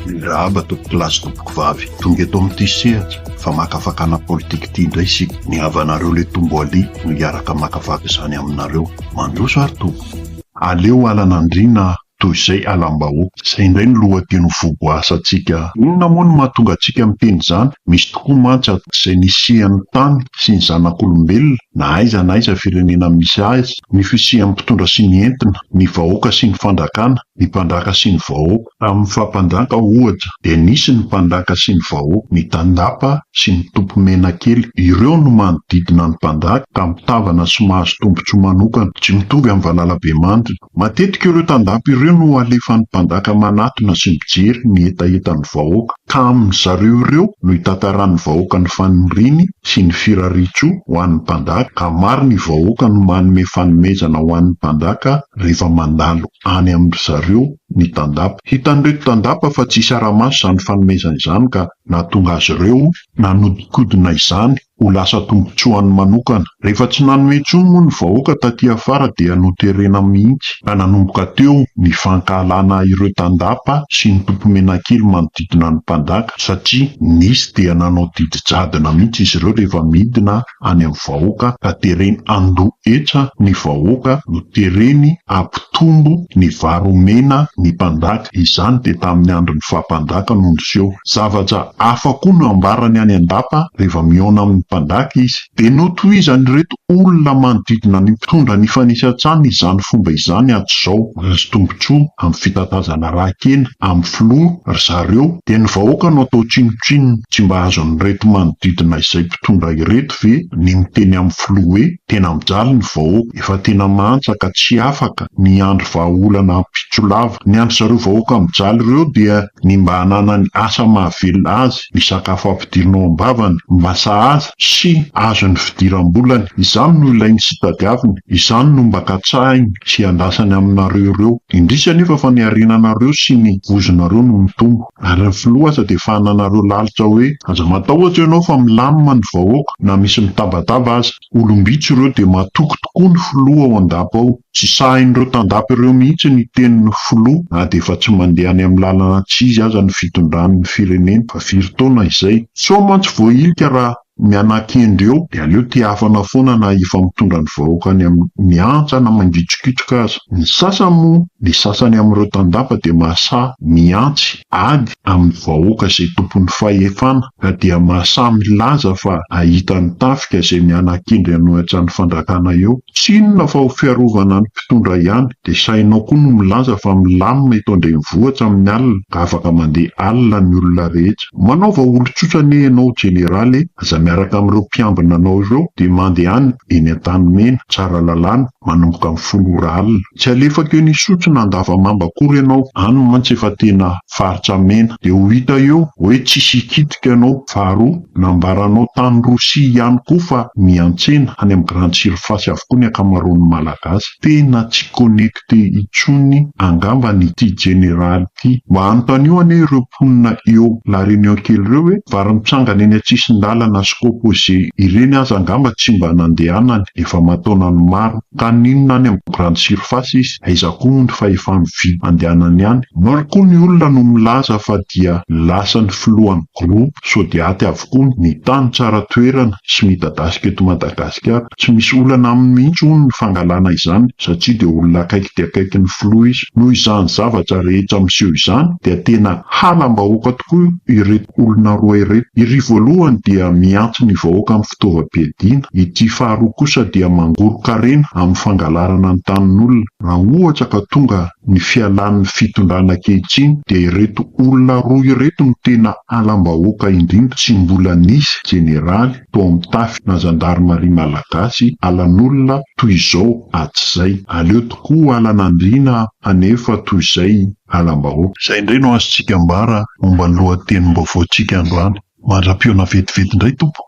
Raba tompoklasy tompoko vavy tonga eto amin'ity sehatra fa makafakana politika ity indray isika. Ny havanareo le tombo ali no hiaraka makafaka izany aminareo. Mandroso ary tompo. Aleo alan'Andriana toy izay alam-bahoaka. Izay indray ny lohateny voboasantsika. Inona moa no mahatonga antsika miteny izany? Misy tokoa mantsy izay nisian'ny tany sy ny zanak'olombelona na aiza na aiza firenena misy azy, ny fisian'ny mpitondra sy ny entina, ny vahoaka sy ny fandrakana, ny mpandraka sy ny vahoaka. Amin'ny fampandraka ohatra dia nisy ny mpandraka sy ny vahoaka, ny tandapa sy ny tompo menakely. Ireo no manodidina ny mpandraka ka mitavana sy mahazo tombotsoa manokana, tsy mitovy amin'ny Valalabeamandrina. Matetika ireo tandapa ireo no alefan'ny mpandraka manatona sy mijery ny etaetan'ny vahoaka, ka amin'izareo ireo no hitantaran'ny vahoaka ny faniriny sy ny firariatsoa ho an'ny mpandraka, ka maro ny vahoaka no manome fanomezana ho an'ny mpandraka rehefa mandalo any amin'izareo ny tandapa. Hitan'ireto tandapa fa tsisy ara-maso izany fanomezana izany ka nahatonga azy ireo nanodikodina izany ho lasa tombotsoany manokana. Rehefa tsy nanome intsony moa ny vahoaka taty afara dia noterena mihitsy, ka nanomboka teo ny fankahalana ireo tandapa sy ny tompo menakely manodidina ny mpandraka, satria nisy dia nanao didi-jadona mihitsy izy ireo rehefa midina any amin'ny vahoaka, ka tereny andoha etra ny vahoaka no tereny ampitombo ny varomena ny mpandraka. Izany dia tamin'ny andron'ny fahampandraka no niseho. Zavatra hafa koa no ambarany any an-dapa rehefa mihaona amin'ny mpandraka izy. Dia notohizany ireto olona manodidina ny mpitondra ny fanisantsaina izany fomba izany ato izao. Azo tombotsoa amin'ny fitatazana rahan-kena amin'ny filoha ry zareo, dia ny vahoaka no atao tsinotsinona. Tsy mba azon'ireto manodidina izay mpitondra ireto ve ny miteny amin'ny filoha hoe tena mijaly ny vahoaka, efa tena mantsaka tsy afaka ny andro vahaolana pitsolava. Ny andro zareo vahoaka mijaly ireo dia ny mba hanana ny asa mahavelona azy, ny sakafo ampidirina ao am-bavany, mba sahaza sy azo ny fidiram-bolany. Izany no ilainy sy tadiaviny, izany no mba katsahiny sy andasany aminareo ireo. Indrisy anefa fa ny arinanareo sy ny vozonareo no mitombo. Ary ny filoha aza dia fahananareo lalitra hoe aza matahotra ianao fa milamina ny vahoaka na misy mitabataba aza. Olombitso ireo dia matoky tokoa ny filoha ao an-dapa ao. Tsy sahin'ireo tandapa ireo mihitsy ny tenin'ny filoha, na dia efa tsy mandeha any amin'ny lalana tsy izy aza ny fitondran'ny firenena, fa firy taona izay. So mantsy voailika raha mianan-kendre eo dia aleo tiafana foana na efa mitondra ny vahoaka any amin'ny antsa na mangitsokitroka aza. Ny sasany moa, ny sasany amin'ireo tandapa dia mahasa miantsy ady amin'ny vahoaka izay tompony fahefana, ka dia mahasa milaza fa ahitany tafika izay mianan-kendre anohitra ny fandrakana eo. Tsy inona fa ho fiarovana ny mpitondra ihany, dia sainao koa no milaza fa milamina eto andrenivohitra amin'ny alina, ka afaka mandeha alina ny olona rehetra. Manaova olon-tsotra anie ianao jeneraly, aza miaraka amin'ireo mpiambina anao ireo dia mandeha any eny an-tany mena tsara lalàna manomboka amin'ny 10 alina. Tsy alefaka eo nisotrona andavamamba akory ianao, any mantsy efa tena faritra mena. Dia ho hita eo hoe tsisy hikitika ianao. Faharoa, nambaranao tany Rosia ihany koa fa miantsena any amin'ny Grande Surface avokoa ny akamaroan'ny malagasy. Tena tsy connecté intsony angambany ity jeneraly ity. Mba anontanio anie ireo mponina eo La Réunion kely ireo hoe vary mitsangana eny an-tsisin-dalana sy composé ireny aza angamba tsy mba nandehanany, efa mataonany maro. Ka ninona any amin'ny Grande Surface izy, aiza koa ny fa efa mividy andehanany any. Maro koa ny olona no milaza fa dia lasa ny filohan'ny groupe Sodiaty avokoa ny tany tsara toerana sy midadasika eto Madagasikara. Tsy misy olana aminy mihitsy hono ny fangalana izany, satria dia olona akaiky dia akaiky ny filoha izy. Noho izany zavatra rehetra miseho izany dia tena halam-bahoaka tokoa ireto olona roa ireto. Iry voalohany dia miantso ny vahoaka amin'ny fitaovam-piadiana, ity faharoa kosa dia mangoro-karena amin'ny fangalarana ny tanin'olona. Raha ohatra ka tonga ny fialan'ny fitondrana ankehitriny dia ireto olona roa ireto no tena halam-bahoaka indrindra, tsy mbola nisy jeneraly toa amin'ny tafy na zandarmaria malagasy alan'olona toy izao hatrizay. Aleo tokoa alan'Andriana anefa toy izay halam-bahoaka. Izay indray no azontsika ambara momba ny lohatenim-baovaontsika androany. Mandra-piona vetivety indray tompo.